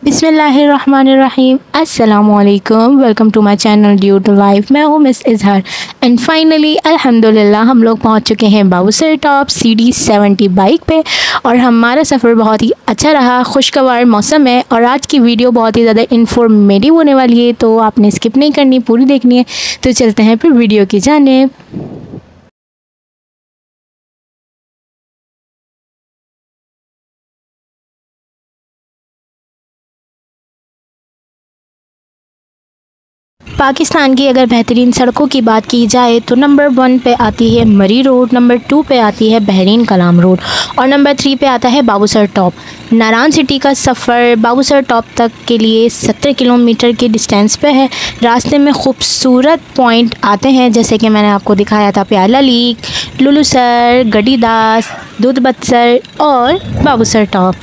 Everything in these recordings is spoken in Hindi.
बिस्मिल्लाहिर्रहमानिर्रहीम। अस्सलामुअलैकुम। Welcome to my channel due to life. मैं हूँ मिस इजहार एंड फाइनली अल्हम्दुलिल्लाह हम लोग पहुँच चुके हैं बाबूसर टॉप CD70 बाइक पे और हमारा सफ़र बहुत ही अच्छा रहा। खुशगवार मौसम है और आज की वीडियो बहुत ही ज़्यादा इन्फॉर्मेटिव होने वाली है, तो आपने स्किप नहीं करनी, पूरी देखनी है। तो चलते हैं फिर वीडियो की जानिब। पाकिस्तान की अगर बेहतरीन सड़कों की बात की जाए तो नंबर 1 पे आती है मरी रोड, नंबर 2 पे आती है बहरीन कलाम रोड और नंबर 3 पे आता है बाबूसर टॉप। नारान सिटी का सफ़र बाबूसर टॉप तक के लिए 70 किलोमीटर के डिस्टेंस पे है। रास्ते में खूबसूरत पॉइंट आते हैं जैसे कि मैंने आपको दिखाया था, प्याला लीक, लुलुसर, गडीदास, दूध बत्सर और बाबूसर टॉप।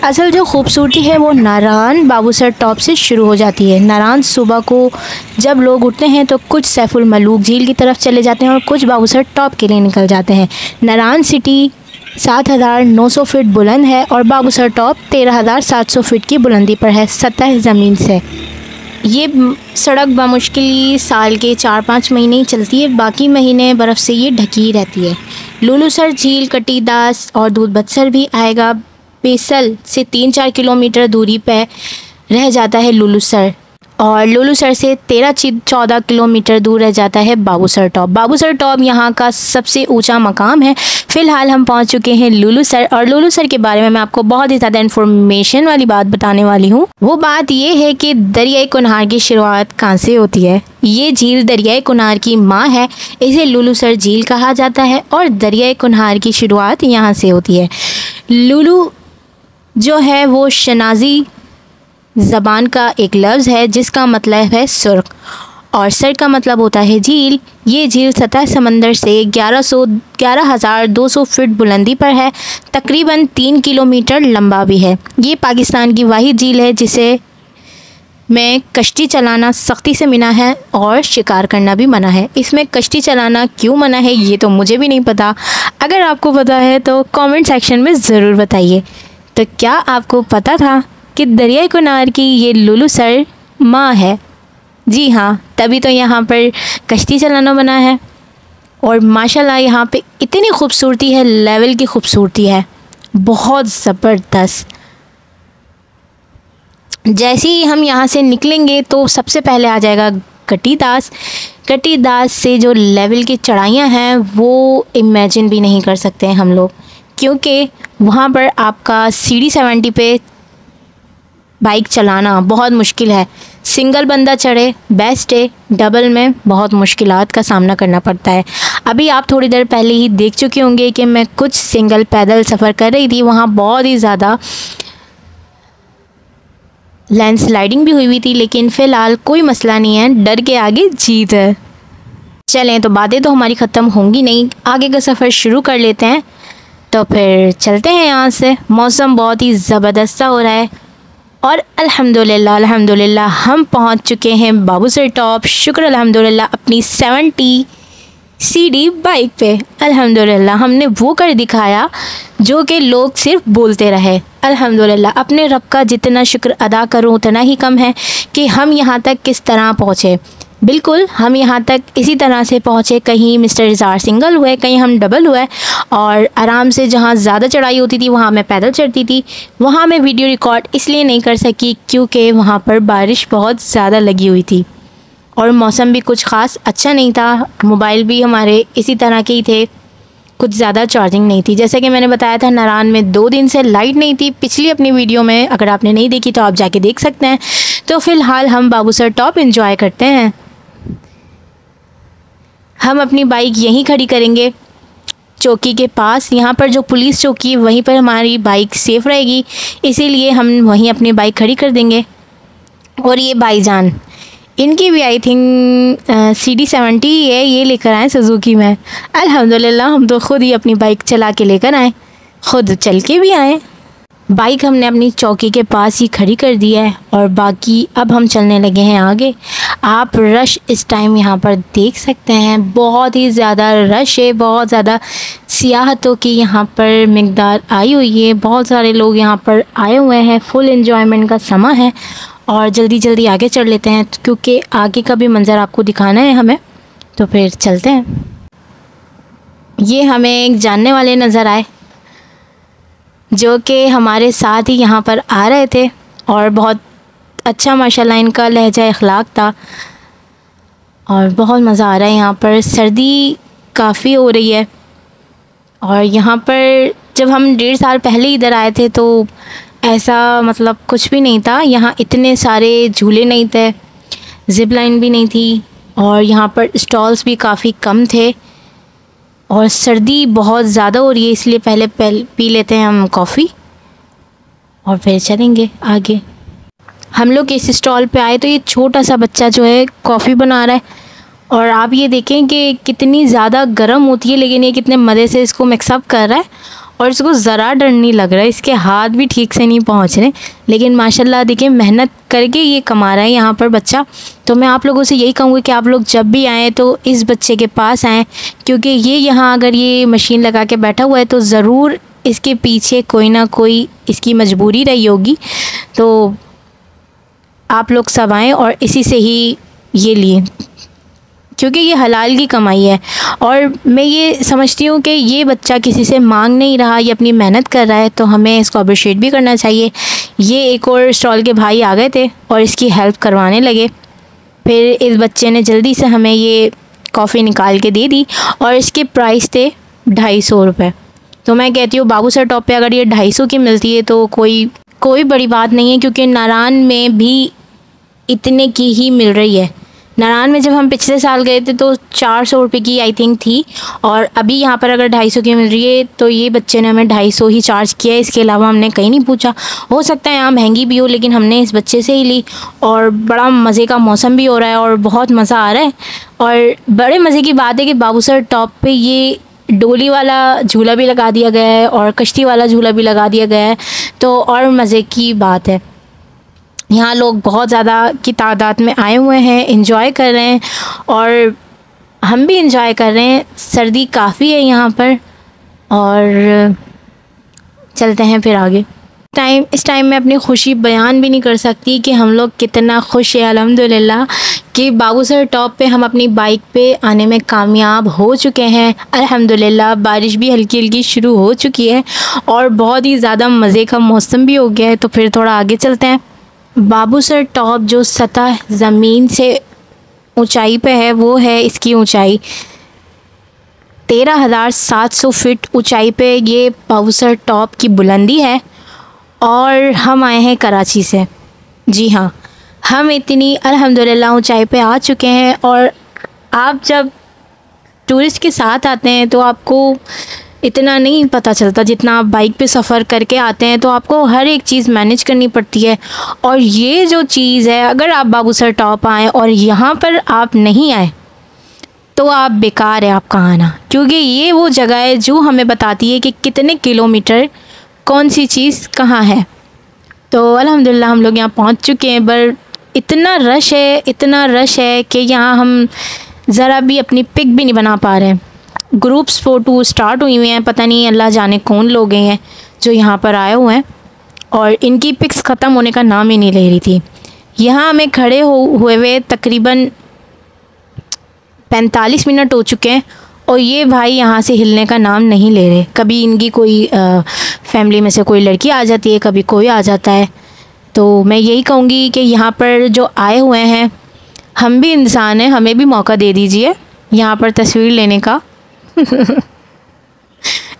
असल जो खूबसूरती है वो नारान बाबूसर टॉप से शुरू हो जाती है। नारान सुबह को जब लोग उठते हैं तो कुछ सैफुल मलूक झील की तरफ चले जाते हैं और कुछ बाबूसर टॉप के लिए निकल जाते हैं। नारान सिटी 7,900 फीट बुलंद है और बाबूसर टॉप 13,700 फीट की बुलंदी पर है सतह ज़मीन से। ये सड़क बामुश्किल साल के 4-5 महीने ही चलती है, बाकी महीने बर्फ़ से ये ढकी रहती है। लुलुसर झील, कटीदास और दूध बत्सर भी आएगा। पेसल से 3-4 किलोमीटर दूरी पर रह जाता है लुलुसर और लुलुसर से 13-14 किलोमीटर दूर रह जाता है बाबूसर टॉप। बाबूसर टॉप यहाँ का सबसे ऊंचा मकाम है। फ़िलहाल हम पहुँच चुके हैं लुलुसर और लुलुसर के बारे में मैं आपको बहुत ही ज़्यादा इन्फॉर्मेशन वाली बात बताने वाली हूँ। वो बात ये है कि दरियाई कुनहार की शुरुआत कहाँ से होती है। ये झील दरियाई कुनहार की माँ है, इसे लुलुसर झील कहा जाता है और दरियाई कुनहार की शुरुआत यहाँ से होती है। लुलु जो है वो शनाजी ज़बान का एक लफ्ज़ है जिसका मतलब है सुर्ख और सर का मतलब होता है झील। ये झील सतह समंदर से 11,200 फीट बुलंदी पर है, तकरीबन 3 किलोमीटर लंबा भी है। ये पाकिस्तान की वाहिद झील है जिसे में कश्ती चलाना सख्ती से मना है और शिकार करना भी मना है। इसमें कश्ती चलाना क्यों मना है ये तो मुझे भी नहीं पता, अगर आपको पता है तो कमेंट सेक्शन में ज़रूर बताइए। तो क्या आपको पता था कि दरियाई कुनहार की ये लुलुसर माँ है? जी हाँ, तभी तो यहाँ पर कश्ती चलाना बना है और माशाल्लाह यहाँ पे इतनी खूबसूरती है, लेवल की खूबसूरती है, बहुत ज़बरदस्त। जैसे ही हम यहाँ से निकलेंगे तो सबसे पहले आ जाएगा कटीदास। कटीदास से जो लेवल की चढ़ाइयाँ हैं वो इमेजिन भी नहीं कर सकते हैं हम लोग, क्योंकि वहाँ पर आपका CD70 पे बाइक चलाना बहुत मुश्किल है। सिंगल बंदा चढ़े बेस्ट है, डबल में बहुत मुश्किलात का सामना करना पड़ता है। अभी आप थोड़ी देर पहले ही देख चुके होंगे कि मैं कुछ सिंगल पैदल सफ़र कर रही थी, वहाँ बहुत ही ज़्यादा लैंडस्लाइडिंग भी हुई थी, लेकिन फ़िलहाल कोई मसला नहीं है, डर के आगे जीत है। चलें, तो बातें तो हमारी ख़त्म होंगी नहीं, आगे का सफ़र शुरू कर लेते हैं। तो फिर चलते हैं यहाँ से। मौसम बहुत ही ज़बरदस्त हो रहा है और अल्हम्दुलिल्लाह हम पहुँच चुके हैं बाबूसर टॉप। शुक्र अल्हम्दुलिल्लाह अपनी 70 CD बाइक पे। अल्हम्दुलिल्लाह हमने वो कर दिखाया जो कि लोग सिर्फ बोलते रहे। अल्हम्दुलिल्लाह अपने रब का जितना शुक्र अदा करूँ उतना ही कम है कि हम यहाँ तक किस तरह पहुँचे। बिल्कुल हम यहाँ तक इसी तरह से पहुँचे, कहीं मिस्टर इजहार सिंगल हुए, कहीं हम डबल हुए और आराम से जहाँ ज़्यादा चढ़ाई होती थी वहाँ मैं पैदल चढ़ती थी। वहाँ मैं वीडियो रिकॉर्ड इसलिए नहीं कर सकी क्योंकि वहाँ पर बारिश बहुत ज़्यादा लगी हुई थी और मौसम भी कुछ ख़ास अच्छा नहीं था। मोबाइल भी हमारे इसी तरह के ही थे, कुछ ज़्यादा चार्जिंग नहीं थी। जैसे कि मैंने बताया था नारान में 2 दिन से लाइट नहीं थी, पिछली अपनी वीडियो में अगर आपने नहीं देखी तो आप जाके देख सकते हैं। तो फ़िलहाल हम बाबूसर टॉप एंजॉय करते हैं। हम अपनी बाइक यहीं खड़ी करेंगे चौकी के पास। यहाँ पर जो पुलिस चौकी है वहीं पर हमारी बाइक सेफ़ रहेगी, इसीलिए हम वहीं अपनी बाइक खड़ी कर देंगे। और ये भाईजान, इनकी भी आई थिंक CD70 है, ये लेकर आए सुजुकी में। अल्हम्दुलिल्लाह हम तो ख़ुद ही अपनी बाइक चला के लेकर आए, ख़ुद चल के भी आए। बाइक हमने अपनी चौकी के पास ही खड़ी कर दी है और बाकी अब हम चलने लगे हैं आगे। आप रश इस टाइम यहाँ पर देख सकते हैं, बहुत ही ज़्यादा रश है, बहुत ज़्यादा सियाहतों की यहाँ पर मिक़दार आई हुई है। बहुत सारे लोग यहाँ पर आए हुए हैं, फुल एंजॉयमेंट का समय है। और जल्दी जल्दी आगे चढ़ लेते हैं क्योंकि आगे का भी मंज़र आपको दिखाना है हमें, तो फिर चलते हैं। ये हमें एक जानने वाले नज़र आए जो कि हमारे साथ ही यहाँ पर आ रहे थे और बहुत अच्छा माशाल्लाह इनका लहजा अखलाक था और बहुत मज़ा आ रहा है। यहाँ पर सर्दी काफ़ी हो रही है और यहाँ पर जब हम 1.5 साल पहले इधर आए थे तो ऐसा मतलब कुछ भी नहीं था। यहाँ इतने सारे झूले नहीं थे, ज़िप लाइन भी नहीं थी और यहाँ पर स्टॉल्स भी काफ़ी कम थे और सर्दी बहुत ज़्यादा हो रही है, इसलिए पहले पी लेते हैं हम कॉफ़ी और फिर चलेंगे आगे। हम लोग इस स्टॉल पे आए तो ये छोटा सा बच्चा जो है कॉफ़ी बना रहा है और आप ये देखें कि कितनी ज़्यादा गर्म होती है, लेकिन ये कितने मज़े से इसको मिक्सअप कर रहा है और इसको ज़रा डर नहीं लग रहा है। इसके हाथ भी ठीक से नहीं पहुंच रहे, लेकिन माशाल्लाह देखिए मेहनत करके ये कमा रहा है यहाँ पर बच्चा। तो मैं आप लोगों से यही कहूँगी कि आप लोग जब भी आएँ तो इस बच्चे के पास आएँ, क्योंकि ये यहाँ अगर ये मशीन लगा के बैठा हुआ है तो ज़रूर इसके पीछे कोई ना कोई इसकी मजबूरी रही होगी। तो आप लोग सब आएँ और इसी से ही ये लिए, क्योंकि ये हलाल की कमाई है। और मैं ये समझती हूँ कि ये बच्चा किसी से मांग नहीं रहा, ये अपनी मेहनत कर रहा है, तो हमें इसको अप्रिशिएट भी करना चाहिए। ये एक और स्टॉल के भाई आ गए थे और इसकी हेल्प करवाने लगे। फिर इस बच्चे ने जल्दी से हमें ये कॉफ़ी निकाल के दे दी और इसके प्राइस थे 250 रुपये। तो मैं कहती हूँ बाबू सर टॉप पे अगर ये 250 की मिलती है तो कोई बड़ी बात नहीं है, क्योंकि नारान में भी इतने की ही मिल रही है। नारायण में जब हम पिछले साल गए थे तो 400 रुपये की आई थिंक थी और अभी यहाँ पर अगर 250 की मिल रही है तो ये बच्चे ने हमें 250 ही चार्ज किया है। इसके अलावा हमने कहीं नहीं पूछा। हो सकता है यहाँ महंगी भी हो, लेकिन हमने इस बच्चे से ही ली और बड़ा मज़े का मौसम भी हो रहा है और बहुत मज़ा आ रहा है। और बड़े मज़े की बात है कि बाबूसर टॉप पे ये डोली वाला झूला भी लगा दिया गया है और कश्ती वाला झूला भी लगा दिया गया है, तो और मज़े की बात है। यहाँ लोग बहुत ज़्यादा की तादाद में आए हुए हैं, एंजॉय कर रहे हैं और हम भी एंजॉय कर रहे हैं। सर्दी काफ़ी है यहाँ पर और चलते हैं फिर आगे। इस टाइम मैं अपनी खुशी बयान भी नहीं कर सकती कि हम लोग कितना खुश हैं अल्हम्दुलिल्लाह कि बाबूसर टॉप पे हम अपनी बाइक पे आने में कामयाब हो चुके हैं। अल्हम्दुलिल्लाह बारिश भी हल्की हल्की शुरू हो चुकी है और बहुत ही ज़्यादा मज़े का मौसम भी हो गया है। तो फिर थोड़ा आगे चलते हैं। बाबूसर टॉप जो सतह ज़मीन से ऊंचाई पे है वो है, इसकी ऊंचाई 13,700 फीट ऊंचाई पे ये बाबूसर टॉप की बुलंदी है। और हम आए हैं कराची से। जी हाँ, हम इतनी अल्हम्दुलिल्लाह ऊंचाई पे आ चुके हैं। और आप जब टूरिस्ट के साथ आते हैं तो आपको इतना नहीं पता चलता जितना आप बाइक पे सफ़र करके आते हैं, तो आपको हर एक चीज़ मैनेज करनी पड़ती है। और ये जो चीज़ है, अगर आप बाबूसर टॉप आएँ और यहाँ पर आप नहीं आए तो आप बेकार है आपका आना, क्योंकि ये वो जगह है जो हमें बताती है कि कितने किलोमीटर कौन सी चीज़ कहाँ है। तो अल्हम्दुलिल्लाह हम लोग यहाँ पहुँच चुके हैं, पर इतना रश है कि यहाँ हम ज़रा भी अपनी पिक भी नहीं बना पा रहे हैं। ग्रुप्स फ़ोटो स्टार्ट हुई हुई हैं, पता नहीं अल्लाह जाने कौन लोग हैं जो यहाँ पर आए हुए हैं और इनकी पिक्स ख़त्म होने का नाम ही नहीं ले रही थी। यहाँ हमें खड़े हुए तकरीबन 45 मिनट हो चुके हैं और ये भाई यहाँ से हिलने का नाम नहीं ले रहे। कभी इनकी कोई फैमिली में से कोई लड़की आ जाती है, कभी कोई आ जाता है। तो मैं यही कहूँगी कि यहाँ पर जो आए हुए हैं, हम भी इंसान हैं, हमें भी मौका दे दीजिए यहाँ पर तस्वीर लेने का।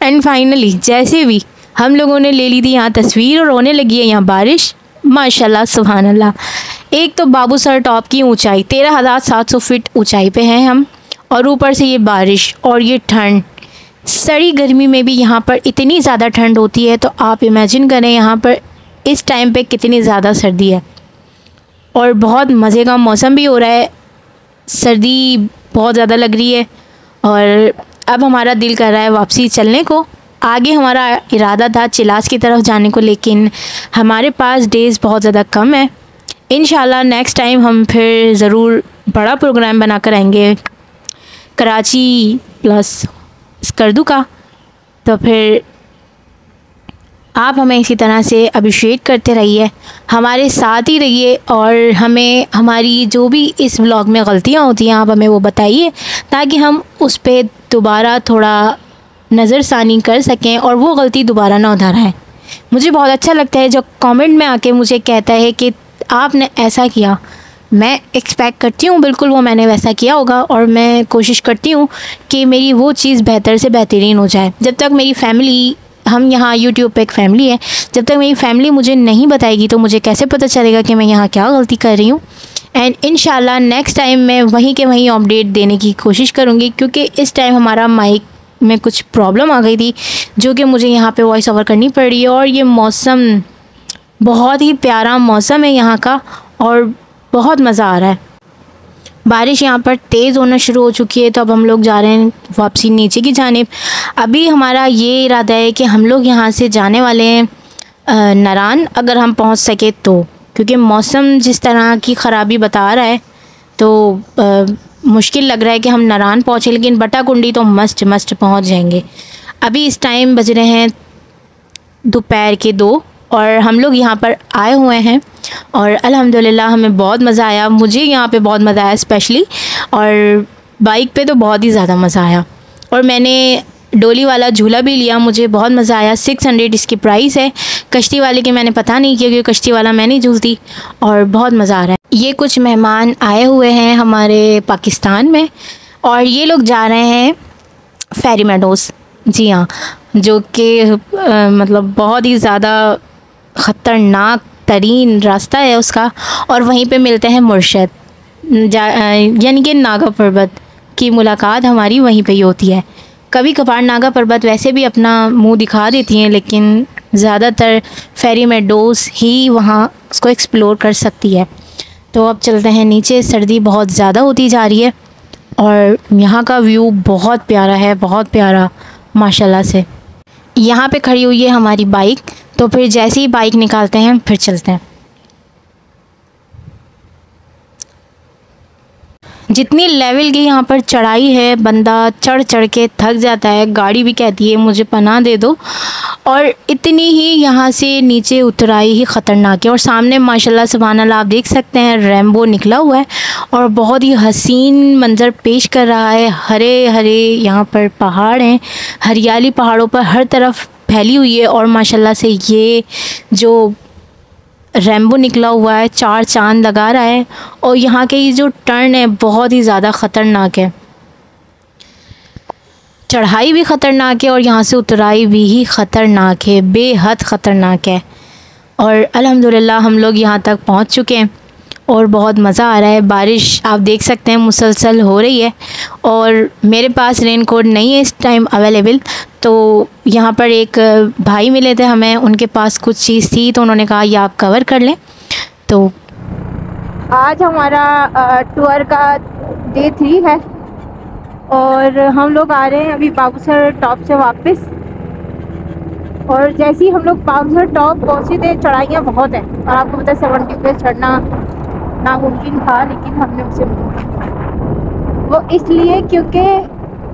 एंड फाइनली जैसे भी हम लोगों ने ले ली थी यहाँ तस्वीर और होने लगी है यहाँ बारिश। माशाल्लाह सुभान अल्लाह। एक तो बाबूसर टॉप की ऊंचाई 13,700 फीट ऊंचाई पे हैं हम, और ऊपर से ये बारिश और ये ठंड। सड़ी गर्मी में भी यहाँ पर इतनी ज़्यादा ठंड होती है, तो आप इमेजिन करें यहाँ पर इस टाइम पे कितनी ज़्यादा सर्दी है। और बहुत मज़े का मौसम भी हो रहा है, सर्दी बहुत ज़्यादा लग रही है और अब हमारा दिल कर रहा है वापसी चलने को। आगे हमारा इरादा था चिलास की तरफ जाने को, लेकिन हमारे पास डेज़ बहुत ज़्यादा कम है। इंशाल्लाह नेक्स्ट टाइम हम फिर ज़रूर बड़ा प्रोग्राम बना कर आएंगे कराची प्लस स्कर्दू का। तो फिर आप हमें इसी तरह से अप्रिशिएट करते रहिए, हमारे साथ ही रहिए, और हमें हमारी जो भी इस व्लॉग में गलतियाँ होती हैं आप हमें वो बताइए, ताकि हम उस पर दोबारा थोड़ा नज़रसानी कर सकें और वो गलती दोबारा ना दोहराएं। मुझे बहुत अच्छा लगता है जो कमेंट में आके मुझे कहता है कि आपने ऐसा किया। मैं एक्सपेक्ट करती हूँ बिल्कुल वो मैंने वैसा किया होगा, और मैं कोशिश करती हूँ कि मेरी वो चीज़ बेहतर से बेहतरीन हो जाए। जब तक मेरी फैमिली, हम यहाँ यूट्यूब पे एक फ़ैमिली है, जब तक मेरी फैमिली मुझे नहीं बताएगी तो मुझे कैसे पता चलेगा कि मैं यहाँ क्या गलती कर रही हूँ। एंड इंशाल्लाह नेक्स्ट टाइम मैं वहीं के वहीं अपडेट देने की कोशिश करूँगी, क्योंकि इस टाइम हमारा माइक में कुछ प्रॉब्लम आ गई थी जो कि मुझे यहाँ पे वॉइस ओवर करनी पड़ रही है। और ये मौसम बहुत ही प्यारा मौसम है यहाँ का, और बहुत मज़ा आ रहा है। बारिश यहाँ पर तेज़ होना शुरू हो चुकी है, तो अब हम लोग जा रहे हैं वापसी नीचे की जानिब। अभी हमारा ये इरादा है कि हम लोग यहाँ से जाने वाले हैं नारान, अगर हम पहुँच सके तो, क्योंकि मौसम जिस तरह की ख़राबी बता रहा है तो मुश्किल लग रहा है कि हम नारान पहुँचे, लेकिन बटाकुंडी तो मस्ट पहुँच जाएंगे। अभी इस टाइम बज रहे हैं दोपहर के 2, और हम लोग यहाँ पर आए हुए हैं, और अल्हम्दुलिल्लाह हमें बहुत मज़ा आया। मुझे यहाँ पे बहुत मज़ा आया स्पेशली, और बाइक पे तो बहुत ही ज़्यादा मज़ा आया। और मैंने डोली वाला झूला भी लिया, मुझे बहुत मज़ा आया। 600 इसकी प्राइस है। कश्ती वाले की मैंने पता नहीं किया, क्योंकि कश्ती वाला मैं नहीं झूलती, और बहुत मज़ा आ रहा है। ये कुछ मेहमान आए हुए हैं हमारे पाकिस्तान में, और ये लोग जा रहे हैं फेरी मेडोज़। जी हाँ, जो कि मतलब बहुत ही ज़्यादा ख़तरनाक तरीन रास्ता है उसका, और वहीं पे मिलते हैं मुर्शद, यानी कि नागा पर्वत की मुलाकात हमारी वहीं पे ही होती है। कभी कभार नागा पर्वत वैसे भी अपना मुंह दिखा देती हैं, लेकिन ज़्यादातर फेरी मेडोज़ ही वहाँ उसको एक्सप्लोर कर सकती है। तो अब चलते हैं नीचे। सर्दी बहुत ज़्यादा होती जा रही है, और यहाँ का व्यू बहुत प्यारा है, बहुत प्यारा माशाल्लाह से। यहाँ पे खड़ी हुई है हमारी बाइक, तो फिर जैसे ही बाइक निकालते हैं फिर चलते हैं। जितनी लेवल की यहाँ पर चढ़ाई है, बंदा चढ़ चढ़ के थक जाता है। गाड़ी भी कहती है मुझे पनाह दे दो, और इतनी ही यहाँ से नीचे उतराई ही ख़तरनाक है। और सामने माशाल्लाह सुभान अल्लाह आप देख सकते हैं रेम्बो निकला हुआ है, और बहुत ही हसीन मंज़र पेश कर रहा है। हरे हरे यहाँ पर पहाड़ हैं, हरियाली पहाड़ों पर हर तरफ फैली हुई है, और माशाल्लाह से ये जो रेम्बो निकला हुआ है 4 चांद लगा रहा है। और यहाँ के ये जो टर्न है बहुत ही ज़्यादा ख़तरनाक है, चढ़ाई भी ख़तरनाक है और यहाँ से उतराई भी ही ख़तरनाक है, बेहद ख़तरनाक है। और अल्हम्दुलिल्लाह हम लोग यहाँ तक पहुँच चुके हैं, और बहुत मज़ा आ रहा है। बारिश आप देख सकते हैं मुसलसल हो रही है, और मेरे पास रेन कोट नहीं है इस टाइम अवेलेबल। तो यहाँ पर एक भाई मिले थे हमें, उनके पास कुछ चीज़ थी, तो उन्होंने कहा ये आप कवर कर लें। तो आज हमारा टूर का डे 3 है, और हम लोग आ रहे हैं अभी बाबूसर टॉप से वापस। और जैसे ही हम लोग बाबूसर टॉप पहुँचे थे, चढ़ाइयाँ बहुत हैं, और आपको पता है 70 पे चढ़ना नामुमकिन था, लेकिन हमने उसे वो इसलिए क्योंकि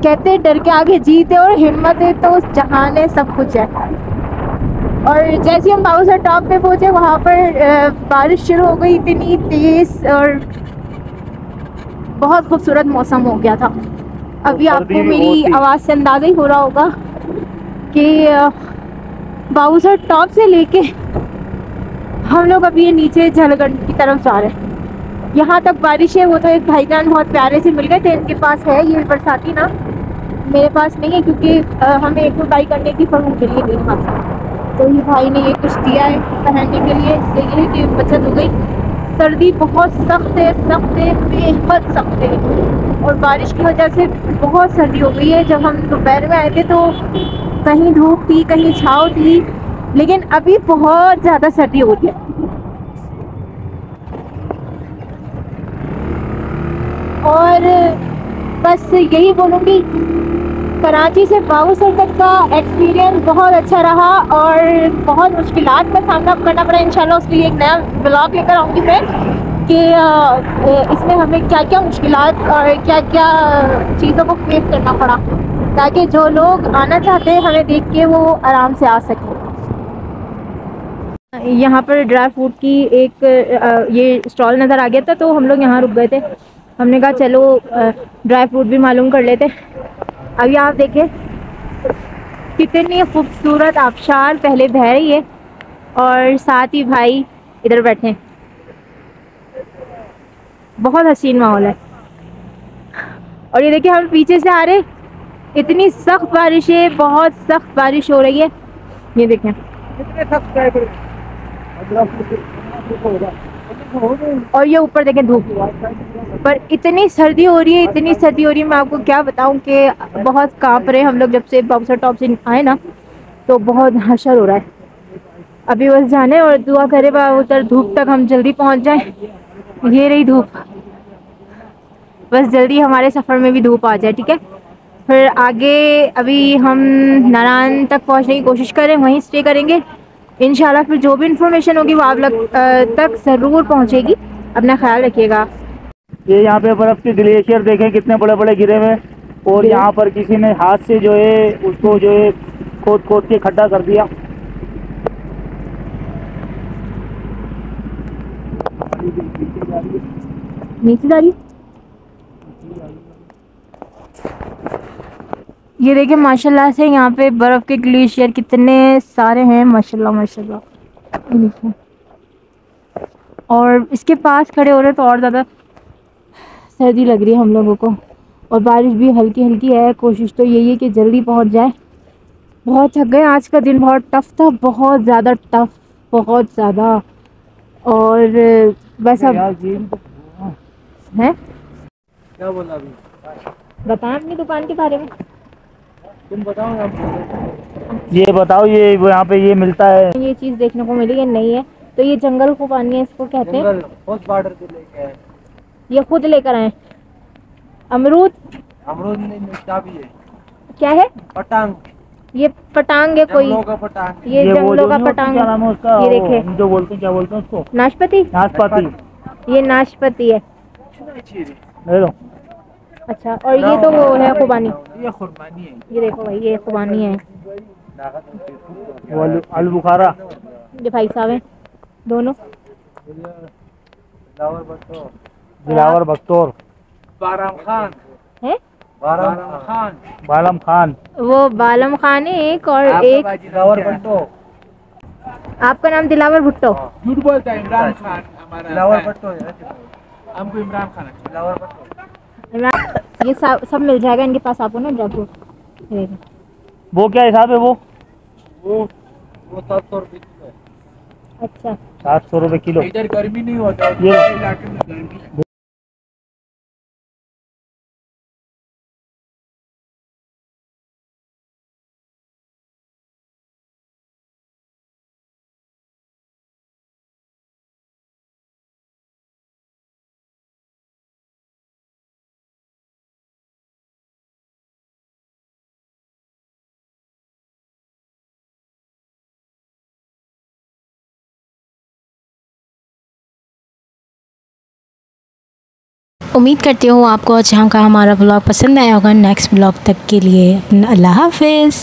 कहते डर के आगे जीत है, और हिम्मत है तो जहान है, सब कुछ है। और जैसे हम बाबूसर टॉप पे पहुँचे, वहाँ पर बारिश शुरू हो गई इतनी तेज़, और बहुत खूबसूरत मौसम हो गया था। अभी आपको मेरी आवाज़ से अंदाज़ा ही हो रहा होगा कि बाबूसर टॉप से लेके हम लोग अभी ये नीचे झलगंड की तरफ जा रहे हैं। यहाँ तक बारिश है। वो तो एक भाईजान बहुत प्यारे से मिल गए थे, इनके पास है ये बरसाती ना, मेरे पास नहीं है, क्योंकि हमें एक बाई करने की फर्म मिली है यहाँ से। तो ये भाई ने ये कुछ दिया है पहनने के लिए, इससे ये कि बचत हो गई। सर्दी बहुत सख्त है, बेहद सख्त है, और बारिश की वजह से बहुत सर्दी हो गई है। जब हम दोपहर में आए थे तो कहीं धूप थी, कहीं छाँव थी, लेकिन अभी बहुत ज़्यादा सर्दी हो रही है। और बस यही बोलूँगी, कराची से बाबूसर तक का एक्सपीरियंस बहुत अच्छा रहा, और बहुत मुश्किलात का सामना करना पड़ा। इंशाल्लाह उसके लिए एक नया ब्लॉग लेकर आऊँगी मैं, कि इसमें हमें क्या क्या मुश्किलात और क्या क्या चीज़ों को फेस करना पड़ा। ताकि जो लोग आना चाहते हैं हमें देख के वो आराम से आ सकें। यहाँ पर ड्राई फ्रूट की एक ये स्टॉल नज़र आ गया था, तो हम लोग यहाँ रुक गए थे। हमने कहा चलो ड्राई फ्रूट भी मालूम कर लेते। अभी आप देखें कितनी खूबसूरत आबशार पहले बह रही है और साथ ही भाई इधर बैठे हैं। बहुत हसीन माहौल है। और ये देखिए हम पीछे से आ रहे, इतनी सख्त बारिश है, बहुत सख्त बारिश हो रही है। ये देखें और ये ऊपर देखें धूप, पर इतनी सर्दी हो रही है, इतनी सर्दी हो रही है, मैं आपको क्या बताऊं कि बहुत कांप रहे हैं हम लोग। जब से बाबूसर टॉप से आए ना तो बहुत हशर हो रहा है। अभी बस जाने और दुआ करे उधर धूप तक हम जल्दी पहुंच जाएं। ये रही धूप, बस जल्दी हमारे सफ़र में भी धूप आ जाए, ठीक है। फिर आगे अभी हम नारायण तक पहुंचने की कोशिश करें, वहीं स्टे करेंगे इंशाल्लाह। फिर जो भी इंफॉर्मेशन होगी वो आप लोग तक ज़रूर पहुंचेगी। अपना ख्याल रखिएगा। ये यहाँ पे बर्फ़ के ग्लेशियर देखें कितने बड़े बड़े गिरे हुए, और यहाँ पर किसी ने हाथ से जो है उसको जो है खोद खोद के खड्डा कर दिया। नीचे जा रही, ये देखिए माशाल्लाह से यहाँ पे बर्फ़ के ग्लेशियर कितने सारे हैं, माशाल्लाह माशाल्लाह। और इसके पास खड़े हो रहे तो और ज़्यादा सर्दी लग रही है हम लोगों को, और बारिश भी हल्की हल्की है। कोशिश तो यही है कि जल्दी पहुँच जाए। बहुत थक गए, आज का दिन बहुत टफ़ था, बहुत ज़्यादा टफ़, बहुत ज़्यादा। और बस अब है क्या बोला अभी, बताएं अपनी दुकान के बारे में। तुम बताओ। ये बताओ, ये यहाँ पे ये मिलता है, ये चीज़ देखने को मिली है, नहीं है तो ये जंगल खुबानी है, इसको कहते हैं। बॉर्डर से लेके आए, ये खुद लेकर आए। अमरूद नहीं मिलता भी है। क्या है? पटांग। ये पटांग है कोई, ये जंगलों का पटांग। क्या नाम है उसका, ये देखे हम जो बोलते हैं, क्या बोलते हैं उसको, नाशपाती। ये नाशपाती है। ले लो। अच्छा, और ये तो वो है खुबानी। ये खुरमानी है। ये देखो भाई, ये खुबानी है। वो आलू बुखारा। ये भाई साहब हैं दोनों। दिलावर बख्तौर। है बालम खान। वो बालम खान है एक, और एक आपका नाम दिलावर भुट्टो। झूठ बोलता है इमरान खान, हमारा दिलावर भुट्टो है, हमको इमरान खान है। दिलावर भुट्टो। ये सब मिल जाएगा इनके पास आपको ना ड्राई फ्रूट। वो क्या हिसाब है वो 700 रुपये किलो है। अच्छा, 700 रुपये किलो। इधर गर्मी नहीं होता, ये इलाके में गर्मी। उम्मीद करती हूँ आपको आज यहाँ का हमारा ब्लॉग पसंद आया होगा। नेक्स्ट ब्लॉग तक के लिए अल्लाह हाफिज़।